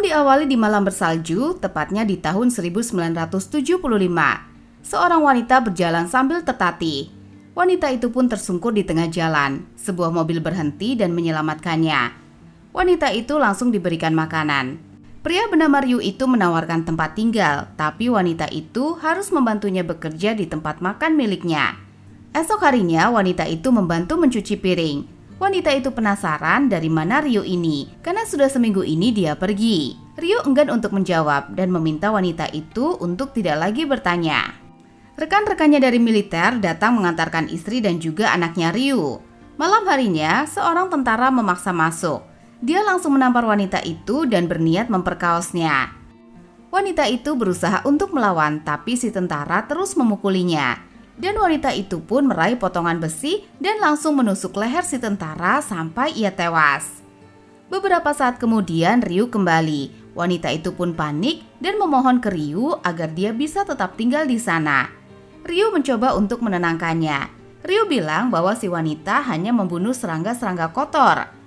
diawali di malam bersalju, tepatnya di tahun 1975. Seorang wanita berjalan sambil tertatih. Wanita itu pun tersungkur di tengah jalan. Sebuah mobil berhenti dan menyelamatkannya. Wanita itu langsung diberikan makanan. Pria bernama Ryu itu menawarkan tempat tinggal, tapi wanita itu harus membantunya bekerja di tempat makan miliknya. Esok harinya, wanita itu membantu mencuci piring. Wanita itu penasaran dari mana Ryu ini, karena sudah seminggu ini dia pergi. Ryu enggan untuk menjawab dan meminta wanita itu untuk tidak lagi bertanya. Rekan-rekannya dari militer datang mengantarkan istri dan juga anaknya Ryu. Malam harinya, seorang tentara memaksa masuk. Dia langsung menampar wanita itu dan berniat memperkaosnya. Wanita itu berusaha untuk melawan, tapi si tentara terus memukulinya. Dan wanita itu pun meraih potongan besi dan langsung menusuk leher si tentara sampai ia tewas. Beberapa saat kemudian Ryu kembali. Wanita itu pun panik dan memohon ke Ryu agar dia bisa tetap tinggal di sana. Ryu mencoba untuk menenangkannya. Ryu bilang bahwa si wanita hanya membunuh serangga-serangga kotor.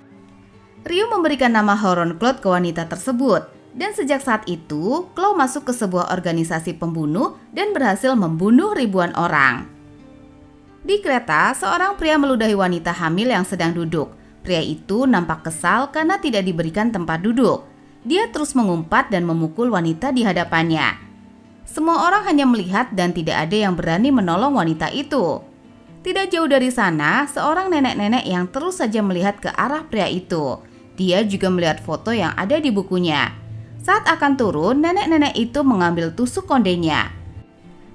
Ryu memberikan nama Huron Cloud ke wanita tersebut. Dan sejak saat itu, Claw masuk ke sebuah organisasi pembunuh dan berhasil membunuh ribuan orang. Di kereta, seorang pria meludahi wanita hamil yang sedang duduk. Pria itu nampak kesal karena tidak diberikan tempat duduk. Dia terus mengumpat dan memukul wanita di hadapannya. Semua orang hanya melihat dan tidak ada yang berani menolong wanita itu. Tidak jauh dari sana, seorang nenek-nenek yang terus saja melihat ke arah pria itu. Dia juga melihat foto yang ada di bukunya. Saat akan turun, nenek-nenek itu mengambil tusuk kondenya.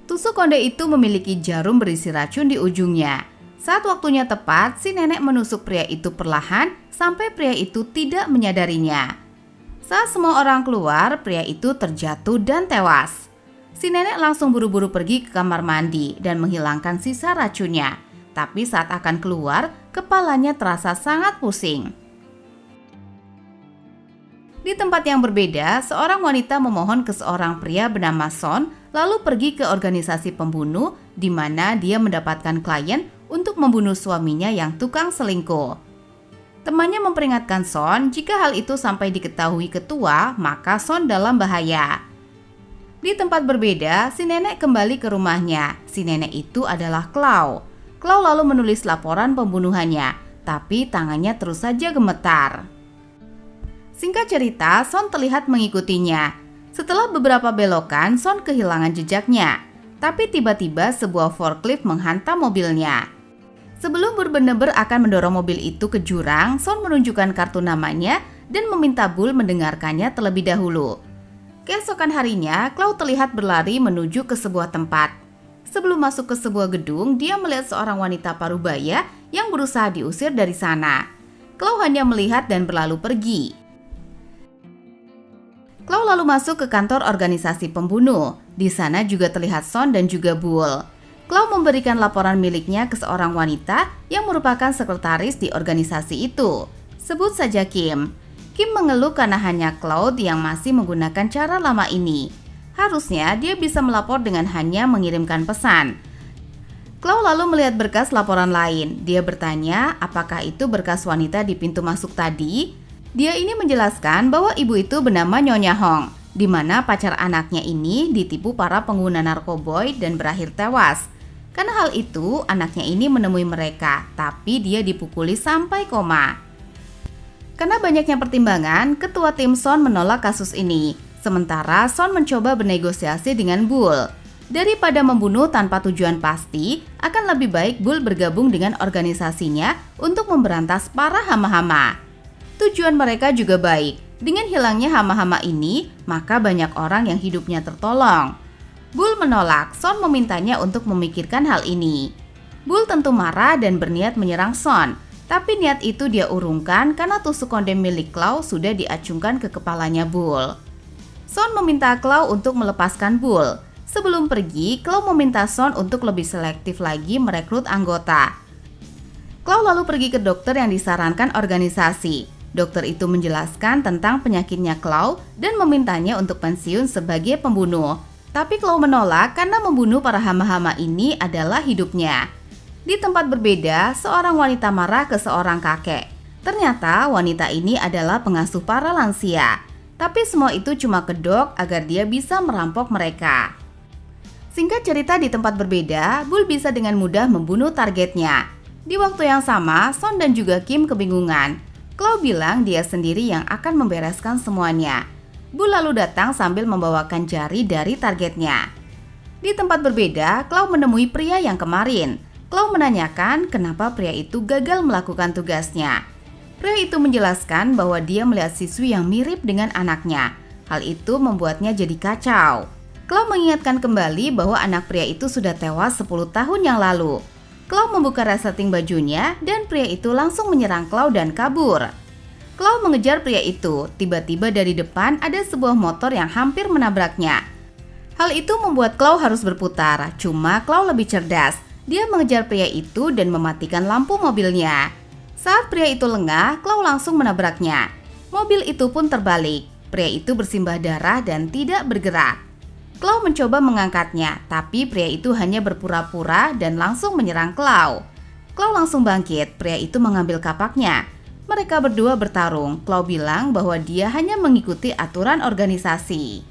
Tusuk konde itu memiliki jarum berisi racun di ujungnya. Saat waktunya tepat, si nenek menusuk pria itu perlahan sampai pria itu tidak menyadarinya. Saat semua orang keluar, pria itu terjatuh dan tewas. Si nenek langsung buru-buru pergi ke kamar mandi dan menghilangkan sisa racunnya. Tapi saat akan keluar, kepalanya terasa sangat pusing. Di tempat yang berbeda, seorang wanita memohon ke seorang pria bernama Son, lalu pergi ke organisasi pembunuh di mana dia mendapatkan klien untuk membunuh suaminya yang tukang selingkuh. Temannya memperingatkan Son, jika hal itu sampai diketahui ketua, maka Son dalam bahaya. Di tempat berbeda, si nenek kembali ke rumahnya. Si nenek itu adalah Claw. Claw lalu menulis laporan pembunuhannya, tapi tangannya terus saja gemetar. Singkat cerita, Son terlihat mengikutinya. Setelah beberapa belokan, Son kehilangan jejaknya. Tapi tiba-tiba sebuah forklift menghantam mobilnya. Sebelum benar-benar akan mendorong mobil itu ke jurang, Son menunjukkan kartu namanya dan meminta Bull mendengarkannya terlebih dahulu. Keesokan harinya, Claw terlihat berlari menuju ke sebuah tempat. Sebelum masuk ke sebuah gedung, dia melihat seorang wanita parubaya yang berusaha diusir dari sana. Claw hanya melihat dan berlalu pergi. Claw lalu masuk ke kantor organisasi pembunuh. Di sana juga terlihat Son dan juga Bull. Claw memberikan laporan miliknya ke seorang wanita yang merupakan sekretaris di organisasi itu. Sebut saja Kim. Kim mengeluh karena hanya Claude yang masih menggunakan cara lama ini. Harusnya dia bisa melapor dengan hanya mengirimkan pesan. Claw lalu melihat berkas laporan lain. Dia bertanya apakah itu berkas wanita di pintu masuk tadi. Dia ini menjelaskan bahwa ibu itu bernama Nyonya Hong, di mana pacar anaknya ini ditipu para pengguna narkoboy dan berakhir tewas. Karena hal itu, anaknya ini menemui mereka, tapi dia dipukuli sampai koma. Karena banyaknya pertimbangan, ketua tim Son menolak kasus ini. Sementara Son mencoba bernegosiasi dengan Bull. Daripada membunuh tanpa tujuan pasti, akan lebih baik Bull bergabung dengan organisasinya untuk memberantas para hama-hama. Tujuan mereka juga baik. Dengan hilangnya hama-hama ini, maka banyak orang yang hidupnya tertolong. Bull menolak, Son memintanya untuk memikirkan hal ini. Bull tentu marah dan berniat menyerang Son, tapi niat itu dia urungkan karena tusuk konde milik Claw sudah diacungkan ke kepalanya Bull. Son meminta Claw untuk melepaskan Bull. Sebelum pergi, Claw meminta Son untuk lebih selektif lagi merekrut anggota. Claw lalu pergi ke dokter yang disarankan organisasi. Dokter itu menjelaskan tentang penyakitnya Claw dan memintanya untuk pensiun sebagai pembunuh. Tapi Claw menolak karena membunuh para hama-hama ini adalah hidupnya. Di tempat berbeda, seorang wanita marah ke seorang kakek. Ternyata wanita ini adalah pengasuh para lansia. Tapi semua itu cuma kedok agar dia bisa merampok mereka. Singkat cerita, di tempat berbeda, Bull bisa dengan mudah membunuh targetnya. Di waktu yang sama, Son dan juga Kim kebingungan. Claw bilang dia sendiri yang akan membereskan semuanya. Bull lalu datang sambil membawakan jari dari targetnya. Di tempat berbeda, Claw menemui pria yang kemarin. Claw menanyakan kenapa pria itu gagal melakukan tugasnya. Pria itu menjelaskan bahwa dia melihat siswi yang mirip dengan anaknya. Hal itu membuatnya jadi kacau. Claw mengingatkan kembali bahwa anak pria itu sudah tewas 10 tahun yang lalu. Claw membuka resleting bajunya dan pria itu langsung menyerang Claw dan kabur. Claw mengejar pria itu. Tiba-tiba dari depan ada sebuah motor yang hampir menabraknya. Hal itu membuat Claw harus berputar. Cuma Claw lebih cerdas. Dia mengejar pria itu dan mematikan lampu mobilnya. Saat pria itu lengah, Claw langsung menabraknya. Mobil itu pun terbalik. Pria itu bersimbah darah dan tidak bergerak. Claw mencoba mengangkatnya, tapi pria itu hanya berpura-pura dan langsung menyerang Claw. Claw langsung bangkit, pria itu mengambil kapaknya. Mereka berdua bertarung. Claw bilang bahwa dia hanya mengikuti aturan organisasi.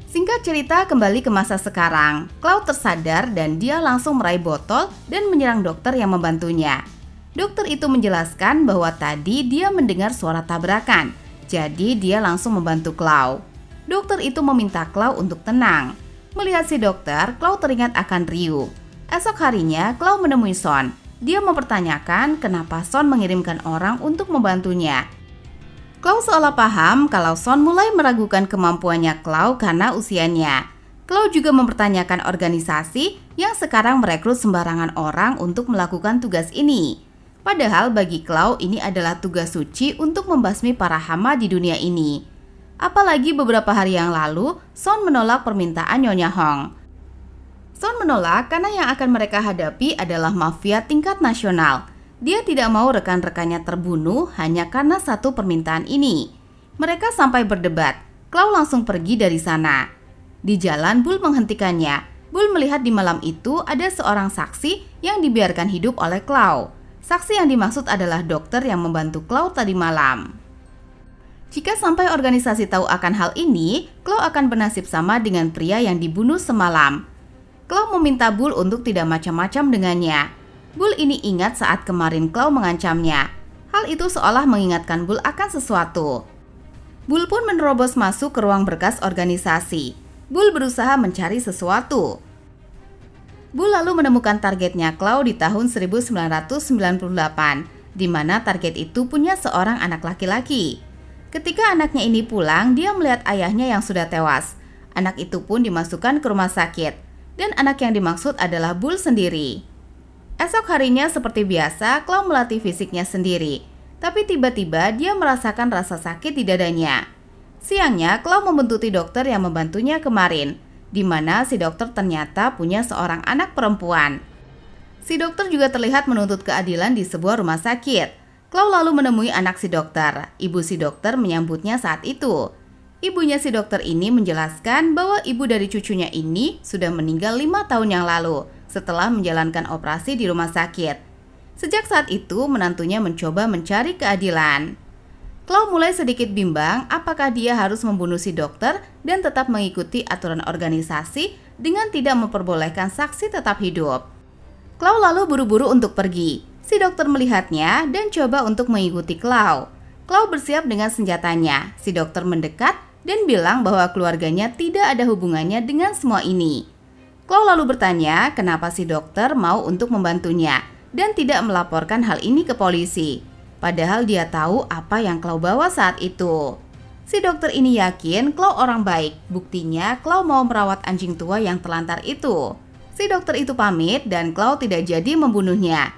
Singkat cerita, kembali ke masa sekarang. Claw tersadar dan dia langsung meraih botol dan menyerang dokter yang membantunya. Dokter itu menjelaskan bahwa tadi dia mendengar suara tabrakan, jadi dia langsung membantu Claw. Dokter itu meminta Claw untuk tenang. Melihat si dokter, Claw teringat akan Ryu. Esok harinya, Claw menemui Son. Dia mempertanyakan kenapa Son mengirimkan orang untuk membantunya. Claw seolah paham kalau Son mulai meragukan kemampuannya Claw karena usianya. Claw juga mempertanyakan organisasi yang sekarang merekrut sembarangan orang untuk melakukan tugas ini. Padahal bagi Claw ini adalah tugas suci untuk membasmi para hama di dunia ini. Apalagi beberapa hari yang lalu, Son menolak permintaan Nyonya Hong. Son menolak karena yang akan mereka hadapi adalah mafia tingkat nasional. Dia tidak mau rekan-rekannya terbunuh hanya karena satu permintaan ini. Mereka sampai berdebat. Claw langsung pergi dari sana. Di jalan, Bull menghentikannya. Bull melihat di malam itu ada seorang saksi yang dibiarkan hidup oleh Claw. Saksi yang dimaksud adalah dokter yang membantu Claw tadi malam. Jika sampai organisasi tahu akan hal ini, Claw akan bernasib sama dengan pria yang dibunuh semalam. Claw meminta Bull untuk tidak macam-macam dengannya. Bull ini ingat saat kemarin Claw mengancamnya. Hal itu seolah mengingatkan Bull akan sesuatu. Bull pun menerobos masuk ke ruang berkas organisasi. Bull berusaha mencari sesuatu. Bull lalu menemukan targetnya Claw di tahun 1998, di mana target itu punya seorang anak laki-laki. Ketika anaknya ini pulang, dia melihat ayahnya yang sudah tewas. Anak itu pun dimasukkan ke rumah sakit, dan anak yang dimaksud adalah Bull sendiri. Esok harinya seperti biasa, Claw melatih fisiknya sendiri. Tapi tiba-tiba dia merasakan rasa sakit di dadanya. Siangnya, Claw membuntuti dokter yang membantunya kemarin, di mana si dokter ternyata punya seorang anak perempuan. Si dokter juga terlihat menuntut keadilan di sebuah rumah sakit. Claw lalu menemui anak si dokter. Ibu si dokter menyambutnya saat itu. Ibunya si dokter ini menjelaskan bahwa ibu dari cucunya ini sudah meninggal 5 tahun yang lalu setelah menjalankan operasi di rumah sakit. Sejak saat itu, menantunya mencoba mencari keadilan. Claw mulai sedikit bimbang apakah dia harus membunuh si dokter dan tetap mengikuti aturan organisasi dengan tidak memperbolehkan saksi tetap hidup. Claw lalu buru-buru untuk pergi. Si dokter melihatnya dan coba untuk mengikuti Claw. Claw bersiap dengan senjatanya. Si dokter mendekat dan bilang bahwa keluarganya tidak ada hubungannya dengan semua ini. Claw lalu bertanya kenapa si dokter mau untuk membantunya dan tidak melaporkan hal ini ke polisi. Padahal dia tahu apa yang Claw bawa saat itu. Si dokter ini yakin Claw orang baik. Buktinya Claw mau merawat anjing tua yang terlantar itu. Si dokter itu pamit dan Claw tidak jadi membunuhnya.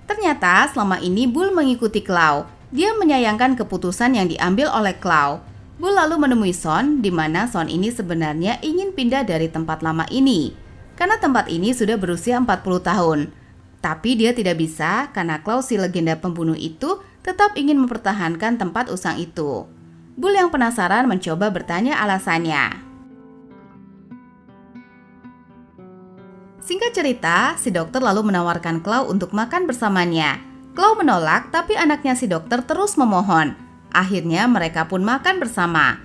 Ternyata selama ini Bull mengikuti Claw. Dia menyayangkan keputusan yang diambil oleh Claw. Bull lalu menemui Son, di mana Son ini sebenarnya ingin pindah dari tempat lama ini. Karena tempat ini sudah berusia 40 tahun. Tapi dia tidak bisa karena Claw si legenda pembunuh itu tetap ingin mempertahankan tempat usang itu. Bull yang penasaran mencoba bertanya alasannya. Singkat cerita, si dokter lalu menawarkan Claw untuk makan bersamanya. Claw menolak, tapi anaknya si dokter terus memohon. Akhirnya mereka pun makan bersama.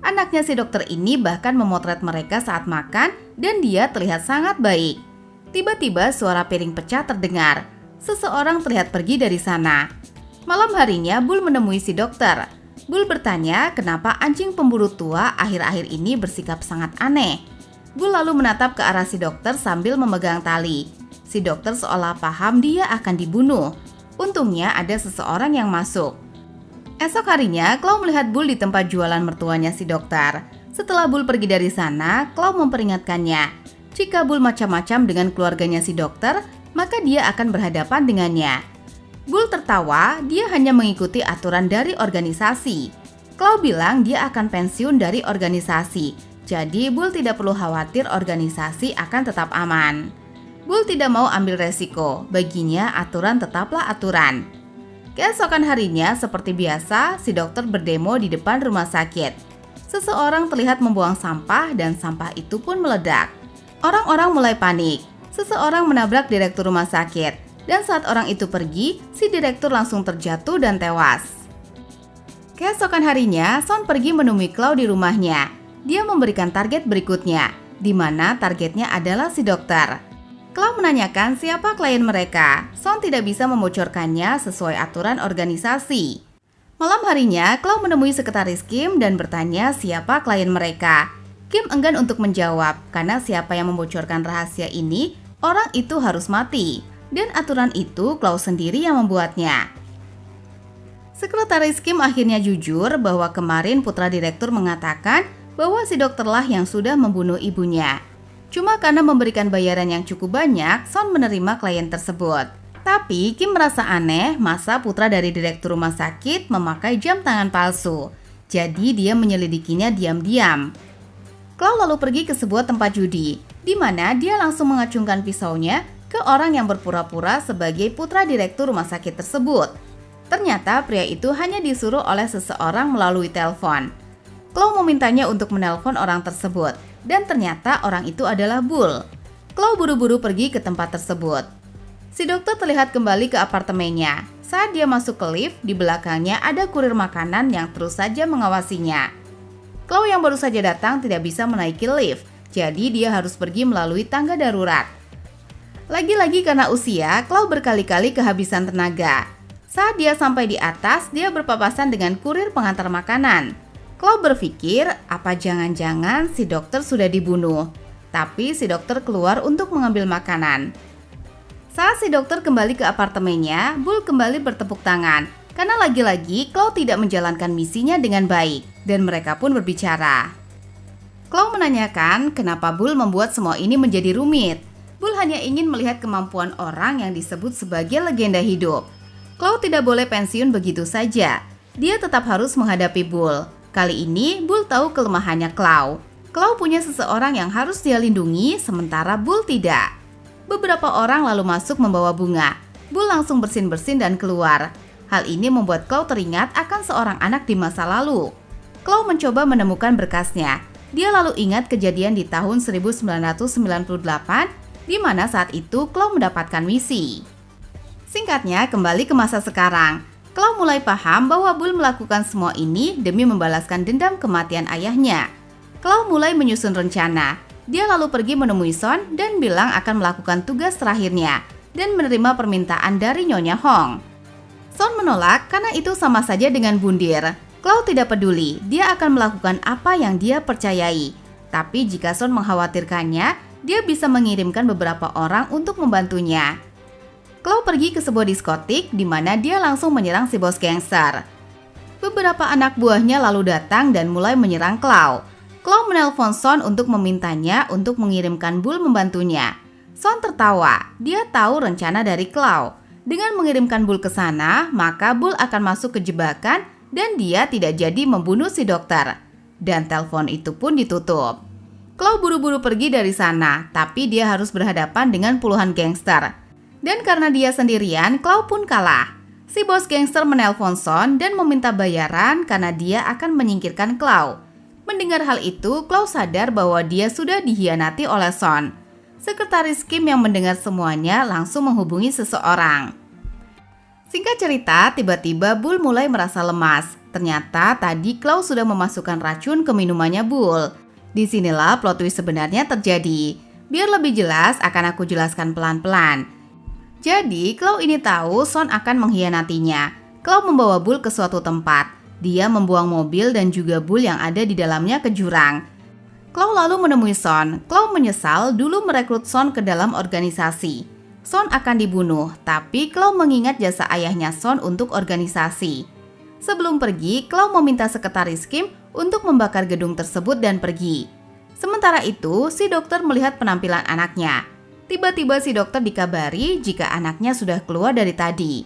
Anaknya si dokter ini bahkan memotret mereka saat makan dan dia terlihat sangat baik. Tiba-tiba suara piring pecah terdengar. Seseorang terlihat pergi dari sana. Malam harinya Bull menemui si dokter. Bull bertanya kenapa anjing pemburu tua akhir-akhir ini bersikap sangat aneh. Bull lalu menatap ke arah si dokter sambil memegang tali. Si dokter seolah paham dia akan dibunuh. Untungnya ada seseorang yang masuk. Esok harinya, Claw melihat Bull di tempat jualan mertuanya si dokter. Setelah Bull pergi dari sana, Claw memperingatkannya. Jika Bull macam-macam dengan keluarganya si dokter, maka dia akan berhadapan dengannya. Bull tertawa, dia hanya mengikuti aturan dari organisasi. Claw bilang dia akan pensiun dari organisasi, jadi Bull tidak perlu khawatir organisasi akan tetap aman. Bull tidak mau ambil resiko, baginya aturan tetaplah aturan. Keesokan harinya, seperti biasa, si dokter berdemo di depan rumah sakit. Seseorang terlihat membuang sampah dan sampah itu pun meledak. Orang-orang mulai panik. Seseorang menabrak direktur rumah sakit. Dan saat orang itu pergi, si direktur langsung terjatuh dan tewas. Keesokan harinya, Son pergi menemui Claw di rumahnya. Dia memberikan target berikutnya, di mana targetnya adalah si dokter. Claw menanyakan siapa klien mereka. Son tidak bisa membocorkannya sesuai aturan organisasi. Malam harinya, Claw menemui sekretaris Kim dan bertanya siapa klien mereka. Kim enggan untuk menjawab karena siapa yang membocorkan rahasia ini, orang itu harus mati. Dan aturan itu Claw sendiri yang membuatnya. Sekretaris Kim akhirnya jujur bahwa kemarin putra direktur mengatakan bahwa si dokterlah yang sudah membunuh ibunya. Cuma karena memberikan bayaran yang cukup banyak, Son menerima klien tersebut. Tapi Kim merasa aneh masa putra dari direktur rumah sakit memakai jam tangan palsu. Jadi dia menyelidikinya diam-diam. Claw lalu pergi ke sebuah tempat judi, di mana dia langsung mengacungkan pisaunya ke orang yang berpura-pura sebagai putra direktur rumah sakit tersebut. Ternyata pria itu hanya disuruh oleh seseorang melalui telepon. Claw memintanya untuk menelpon orang tersebut, dan ternyata orang itu adalah Bull. Claw buru-buru pergi ke tempat tersebut. Si dokter terlihat kembali ke apartemennya. Saat dia masuk ke lift, di belakangnya ada kurir makanan yang terus saja mengawasinya. Claw yang baru saja datang tidak bisa menaiki lift, jadi dia harus pergi melalui tangga darurat. Lagi-lagi karena usia, Claw berkali-kali kehabisan tenaga. Saat dia sampai di atas, dia berpapasan dengan kurir pengantar makanan. Claw berpikir, apa jangan-jangan si dokter sudah dibunuh. Tapi si dokter keluar untuk mengambil makanan. Saat si dokter kembali ke apartemennya, Bull kembali bertepuk tangan. Karena lagi-lagi Claw tidak menjalankan misinya dengan baik. Dan mereka pun berbicara. Claw menanyakan kenapa Bull membuat semua ini menjadi rumit. Bull hanya ingin melihat kemampuan orang yang disebut sebagai legenda hidup. Claw tidak boleh pensiun begitu saja. Dia tetap harus menghadapi Bull. Kali ini, Bull tahu kelemahannya Claw. Claw punya seseorang yang harus dia lindungi, sementara Bull tidak. Beberapa orang lalu masuk membawa bunga. Bull langsung bersin-bersin dan keluar. Hal ini membuat Claw teringat akan seorang anak di masa lalu. Claw mencoba menemukan berkasnya. Dia lalu ingat kejadian di tahun 1998, di mana saat itu Claw mendapatkan misi. Singkatnya, kembali ke masa sekarang. Claw mulai paham bahwa Bull melakukan semua ini demi membalaskan dendam kematian ayahnya. Claw mulai menyusun rencana. Dia lalu pergi menemui Son dan bilang akan melakukan tugas terakhirnya dan menerima permintaan dari Nyonya Hong. Son menolak karena itu sama saja dengan bundir. Claw tidak peduli, dia akan melakukan apa yang dia percayai. Tapi jika Son mengkhawatirkannya, dia bisa mengirimkan beberapa orang untuk membantunya. Claw pergi ke sebuah diskotik di mana dia langsung menyerang si bos gangster. Beberapa anak buahnya lalu datang dan mulai menyerang Claw. Claw menelpon Son untuk memintanya untuk mengirimkan Bull membantunya. Son tertawa, dia tahu rencana dari Claw. Dengan mengirimkan Bull ke sana, maka Bull akan masuk ke jebakan dan dia tidak jadi membunuh si dokter. Dan telepon itu pun ditutup. Claw buru-buru pergi dari sana, tapi dia harus berhadapan dengan puluhan gangster. Dan karena dia sendirian, Claw pun kalah. Si bos gangster menelpon Son dan meminta bayaran karena dia akan menyingkirkan Claw. Mendengar hal itu, Claw sadar bahwa dia sudah dihianati oleh Son. Sekretaris Kim yang mendengar semuanya langsung menghubungi seseorang. Singkat cerita, tiba-tiba Bull mulai merasa lemas. Ternyata tadi Claw sudah memasukkan racun ke minumannya Bull. Disinilah plot twist sebenarnya terjadi. Biar lebih jelas akan aku jelaskan pelan-pelan. Jadi Claw ini tahu Son akan mengkhianatinya. Claw membawa Bull ke suatu tempat. Dia membuang mobil dan juga Bull yang ada di dalamnya ke jurang. Claw lalu menemui Son. Claw menyesal dulu merekrut Son ke dalam organisasi. Son akan dibunuh, tapi Claw mengingat jasa ayahnya Son untuk organisasi. Sebelum pergi, Claw meminta sekretaris Kim untuk membakar gedung tersebut dan pergi. Sementara itu, si dokter melihat penampilan anaknya. Tiba-tiba si dokter dikabari jika anaknya sudah keluar dari tadi.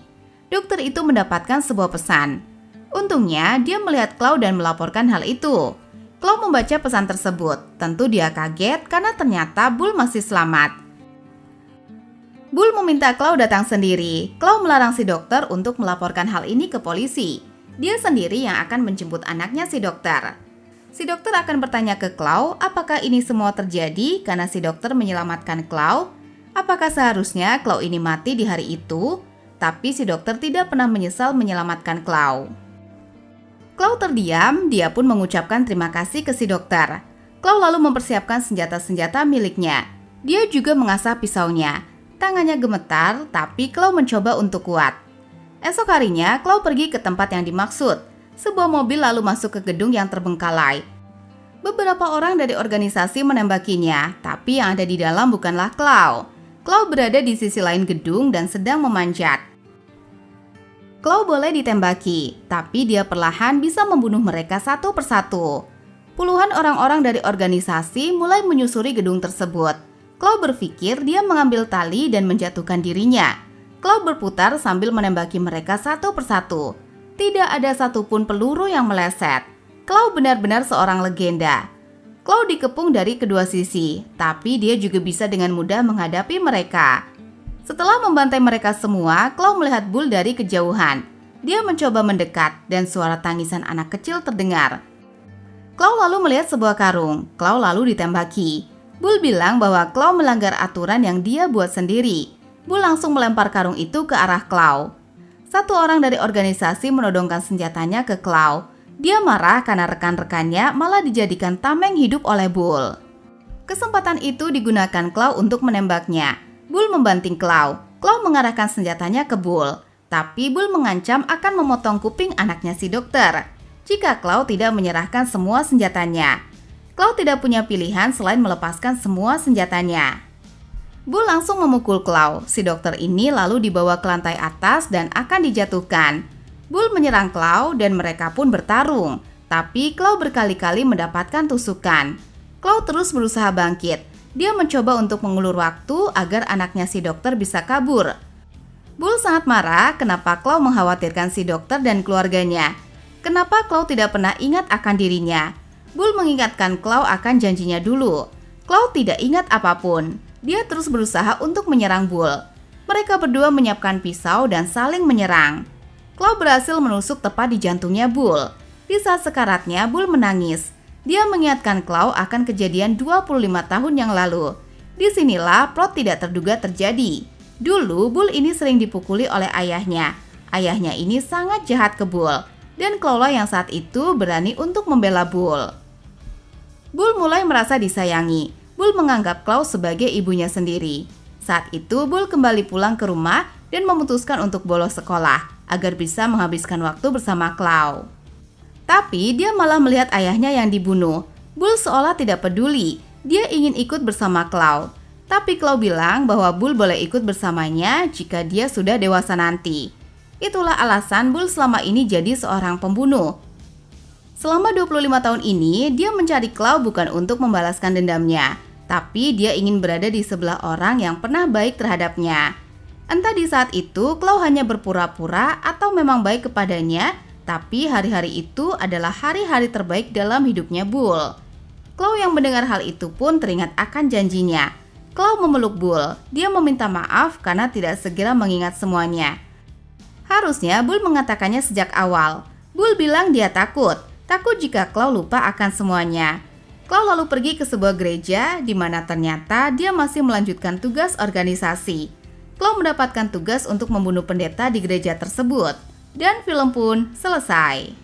Dokter itu mendapatkan sebuah pesan. Untungnya, dia melihat Claw dan melaporkan hal itu. Claw membaca pesan tersebut. Tentu dia kaget karena ternyata Bull masih selamat. Bull meminta Claw datang sendiri. Claw melarang si dokter untuk melaporkan hal ini ke polisi. Dia sendiri yang akan menjemput anaknya si dokter. Si dokter akan bertanya ke Claw apakah ini semua terjadi karena si dokter menyelamatkan Claw. Apakah seharusnya Claw ini mati di hari itu? Tapi si dokter tidak pernah menyesal menyelamatkan Claw. Claw terdiam, dia pun mengucapkan terima kasih ke si dokter. Claw lalu mempersiapkan senjata-senjata miliknya. Dia juga mengasah pisaunya. Tangannya gemetar, tapi Claw mencoba untuk kuat. Esok harinya, Claw pergi ke tempat yang dimaksud. Sebuah mobil lalu masuk ke gedung yang terbengkalai. Beberapa orang dari organisasi menembakinya, tapi yang ada di dalam bukanlah Claw. Claw berada di sisi lain gedung dan sedang memanjat. Claw boleh ditembaki, tapi dia perlahan bisa membunuh mereka satu persatu. Puluhan orang-orang dari organisasi mulai menyusuri gedung tersebut. Claw berpikir dia mengambil tali dan menjatuhkan dirinya. Claw berputar sambil menembaki mereka satu persatu. Tidak ada satupun peluru yang meleset. Claw benar-benar seorang legenda. Claw dikepung dari kedua sisi, tapi dia juga bisa dengan mudah menghadapi mereka. Setelah membantai mereka semua, Claw melihat Bull dari kejauhan. Dia mencoba mendekat dan suara tangisan anak kecil terdengar. Claw lalu melihat sebuah karung. Claw lalu ditembaki. Bull bilang bahwa Claw melanggar aturan yang dia buat sendiri. Bull langsung melempar karung itu ke arah Claw. Satu orang dari organisasi menodongkan senjatanya ke Claw. Dia marah karena rekan-rekannya malah dijadikan tameng hidup oleh Bull. Kesempatan itu digunakan Claw untuk menembaknya. Bull membanting Claw. Claw mengarahkan senjatanya ke Bull. Tapi Bull mengancam akan memotong kuping anaknya si dokter jika Claw tidak menyerahkan semua senjatanya. Claw tidak punya pilihan selain melepaskan semua senjatanya. Bull langsung memukul Claw. Si dokter ini lalu dibawa ke lantai atas dan akan dijatuhkan. Bull menyerang Claw dan mereka pun bertarung. Tapi Claw berkali-kali mendapatkan tusukan. Claw terus berusaha bangkit. Dia mencoba untuk mengulur waktu agar anaknya si dokter bisa kabur. Bull sangat marah kenapa Claw mengkhawatirkan si dokter dan keluarganya. Kenapa Claw tidak pernah ingat akan dirinya? Bull mengingatkan Claw akan janjinya dulu. Claw tidak ingat apapun. Dia terus berusaha untuk menyerang Bull. Mereka berdua menyiapkan pisau dan saling menyerang. Claw berhasil menusuk tepat di jantungnya Bull. Di saat sekaratnya, Bull menangis. Dia mengingatkan Claw akan kejadian 25 tahun yang lalu. Disinilah plot tidak terduga terjadi. Dulu, Bull ini sering dipukuli oleh ayahnya. Ayahnya ini sangat jahat ke Bull. Dan Claw lah yang saat itu berani untuk membela Bull. Bull mulai merasa disayangi. Bull menganggap Claw sebagai ibunya sendiri. Saat itu Bull kembali pulang ke rumah dan memutuskan untuk bolos sekolah agar bisa menghabiskan waktu bersama Claw. Tapi dia malah melihat ayahnya yang dibunuh. Bull seolah tidak peduli. Dia ingin ikut bersama Claw. Tapi Claw bilang bahwa Bull boleh ikut bersamanya jika dia sudah dewasa nanti. Itulah alasan Bull selama ini jadi seorang pembunuh. Selama 25 tahun ini, dia mencari Claw bukan untuk membalaskan dendamnya, tapi dia ingin berada di sebelah orang yang pernah baik terhadapnya. Entah di saat itu Claw hanya berpura-pura atau memang baik kepadanya, tapi hari-hari itu adalah hari-hari terbaik dalam hidupnya Bull. Claw yang mendengar hal itu pun teringat akan janjinya. Claw memeluk Bull. Dia meminta maaf karena tidak segera mengingat semuanya. Harusnya Bull mengatakannya sejak awal. Bull bilang dia takut jika Claw lupa akan semuanya. Claw lalu pergi ke sebuah gereja di mana ternyata dia masih melanjutkan tugas organisasi. Claw mendapatkan tugas untuk membunuh pendeta di gereja tersebut. Dan film pun selesai.